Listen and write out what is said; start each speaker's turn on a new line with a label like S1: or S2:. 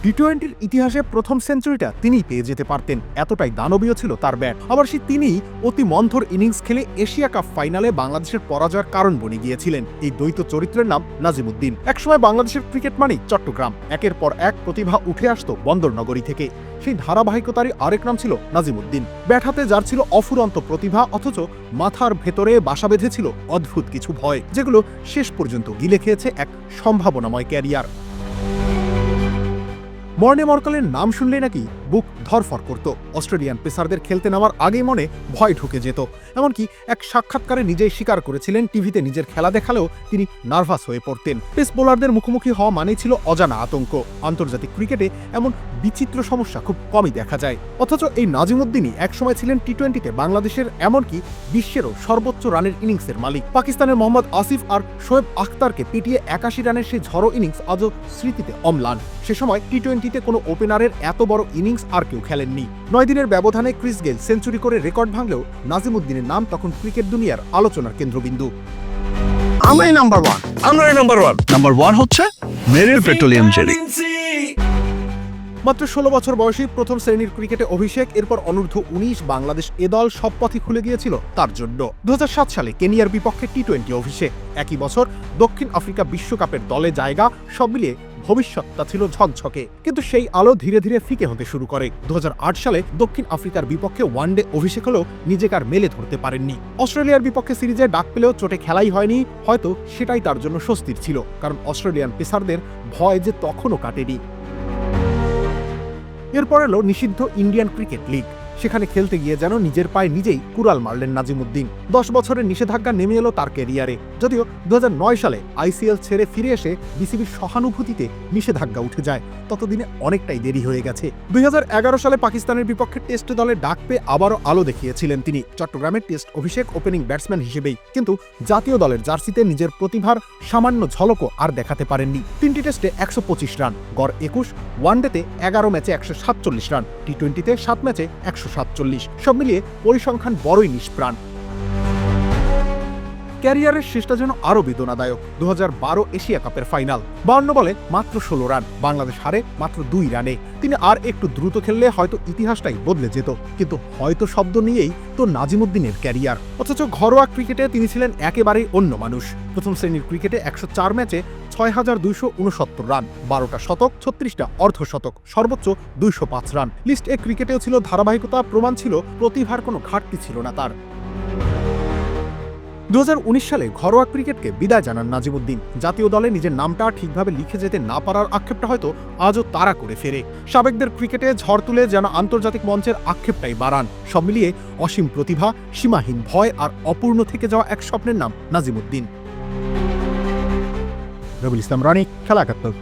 S1: টি-20-র ইতিহাসে প্রথম সেঞ্চুরিটা তিনিই পেয়ে যেতে পারতেন, এতটাই দানবীয় ছিল তার ব্যাট। আবার তিনিই অতি মন্থর ইনিংস খেলে এশিয়া কাপ ফাইনালে বাংলাদেশের পরাজয়ের কারণ বনে গিয়েছিলেন। এই দ্বৈত চরিত্রের নাম নাজিমুদ্দিন। একসময় বাংলাদেশের ক্রিকেট মানেই চট্টগ্রাম, একের পর এক প্রতিভা উঠে আসতো বন্দরনগরী থেকে। সেই ধারাবাহিকতারই আরেক নাম ছিল নাজিমুদ্দিন। ব্যাট হাতে যার ছিল অফুরন্ত প্রতিভা, অথচ মাথার ভেতরে বাসা বেঁধেছিল অদ্ভুত কিছু ভয়, যেগুলো শেষ পর্যন্ত গিলে খেয়েছে এক সম্ভাবনাময় ক্যারিয়ার। মর্নে মর্কেলের নাম শুনলেই নাকি বুক ধরফর করত। অস্ট্রেলিয়ান পেসারদের খেলতে নামার আগেই মনে ভয় ঢুকে যেত। এমনকি এক সাক্ষাৎকারে নিজেই স্বীকার করেছিলেন, টিভিতে নিজের খেলা দেখালেও তিনি নার্ভাস হয়ে পড়তেন। পেস বোলারদের মুখোমুখি হওয়া মানেই ছিল অজানা আতঙ্ক। আন্তর্জাতিক ক্রিকেটে এমন বিচিত্র সমস্যা খুব কমই দেখা যায়। অথচ এই নাজিমুদ্দিনই একসময় ছিলেন টি-20-তে বাংলাদেশের, এমনকি বিশ্বেরও সর্বোচ্চ রানের ইনিংসের মালিক। পাকিস্তানের মোহাম্মদ আসিফ আর শোয়েব আখতারকে পিটিয়ে 81 রানের সেই ঝড়ো ইনিংস আজও স্মৃতিতে অম্লান। সে সময় টি-20-তে কোনো ওপেনারের এত বড় ইনিংস আর কেউ খেলেননি। 9 দিনের ব্যবধানে ক্রিস গেইল সেঞ্চুরি করে রেকর্ড ভাঙলেও নাজিমুদ্দিনের নাম তখন ক্রিকেট দুনিয়ার আলোচনার কেন্দ্রবিন্দু।
S2: আমরাই নাম্বার ওয়ান। নাম্বার ওয়ান হচ্ছে মেরিল পেট্রোলিয়াম জেলি।
S1: মাত্র 16 বছর বয়সী প্রথম শ্রেণীর ক্রিকেটে অভিষেক, এরপর অনূর্ধ্ব 19 বাংলাদেশ এ দল সব পথই খুলে গিয়েছিল তার জন্য। 2007 সালে কেনিয়ার বিপক্ষে টি-20 অভিষেক, একই বছর দক্ষিণ আফ্রিকা বিশ্বকাপের দলে জায়গা, সব মিলিয়ে ভবিষ্যৎটা ছিল ঝকঝকে। কিন্তু সেই আলো ধীরে ধীরে ফিকে হতে শুরু করে। 2008 সালে দক্ষিণ আফ্রিকার বিপক্ষে ওয়ানডে অভিষেক হলেও নিজেকে আর মেলে ধরতে পারেননি। অস্ট্রেলিয়ার বিপক্ষে সিরিজে ডাক পেলেও চোটে খেলাই হয়নি। হয়তো সেটাই তার জন্য স্বস্তির ছিল, কারণ অস্ট্রেলিয়ান পেসারদের ভয় যে তখনও কাটেনি। এরপর এলো নিষিদ্ধ ইন্ডিয়ান ক্রিকেট লিগ। সেখানে খেলতে গিয়ে যেন নিজের পায়ে নিজেই কুড়াল মারলেন নাজিমুদ্দিন। 10 বছরের নিষেধাজ্ঞা নেমে এলো তার ক্যারিয়ারে। যদিও 2009 সালে আইসিএল ছেড়ে ফিরে এসে বিসিবির সহানুভূতিতে নিষেধাজ্ঞা উঠে যায়, ততদিনে অনেকটাই দেরি হয়ে গেছে। 2011 সালে পাকিস্তানের বিপক্ষে টেস্ট দলে ডাক পেয়ে আবারও আলো দেখিয়েছিলেন তিনি, চট্টগ্রামের টেস্ট অভিষেক ওপেনিং ব্যাটসম্যান হিসেবেই। কিন্তু জাতীয় দলের জার্সিতে নিজের প্রতিভার সামান্য ঝলকও আর দেখাতে পারেননি। 3টি টেস্টে 125 রান, গড় 21, ওয়ানডেতে 11 ম্যাচে 147 রান, টি-20-তে 7 ম্যাচে 147। সব মিলিয়ে পরিসংখ্যান বড়ই নিষ্প্রাণ। ক্যারিয়ারের শেষটা যেন আরো বেদনাদায়ক। 2012 এশিয়া কাপের ফাইনাল, 52 বলে মাত্র 16 রান, বাংলাদেশ হারে মাত্র 2 রানে। তিনি আর একটু দ্রুত খেললে হয়তো ইতিহাসটাই বদলে যেত। কিন্তু হয়তো শব্দ নিয়েই তো নাজিমুদ্দিনের ক্যারিয়ার। অথচ ঘরোয়া ক্রিকেটে তিনি ছিলেন একেবারেই অন্য মানুষ। প্রথম শ্রেণীর ক্রিকেটে 104 ম্যাচে 6269 রান, 12টা শতক, 36টা অর্ধশতক, সর্বোচ্চ 205 রান। লিস্ট এ ক্রিকেটেও ছিল ধারাবাহিকতা, প্রমাণ ছিল প্রতিভার কোনো ঘাটতি ছিল না তার। 2019 সালে ঘরোয়া ক্রিকেটকে বিদায় জানান নাজিমুদ্দিন। জাতীয় দলে নিজের নামটা ঠিকভাবে লিখে যেতে না পারার আক্ষেপটা হয়তো আজও তারা করে ফেরে। সাবেকদের ক্রিকেটে ঝড় তুলে যেন আন্তর্জাতিক মঞ্চের আক্ষেপটাই বাড়ান। সব মিলিয়ে অসীম প্রতিভা, সীমাহীন ভয় আর অপূর্ণ থেকে যাওয়া এক স্বপ্নের নাম নাজিমুদ্দিন। রবিউল ইসলাম রানী, খেলা 71।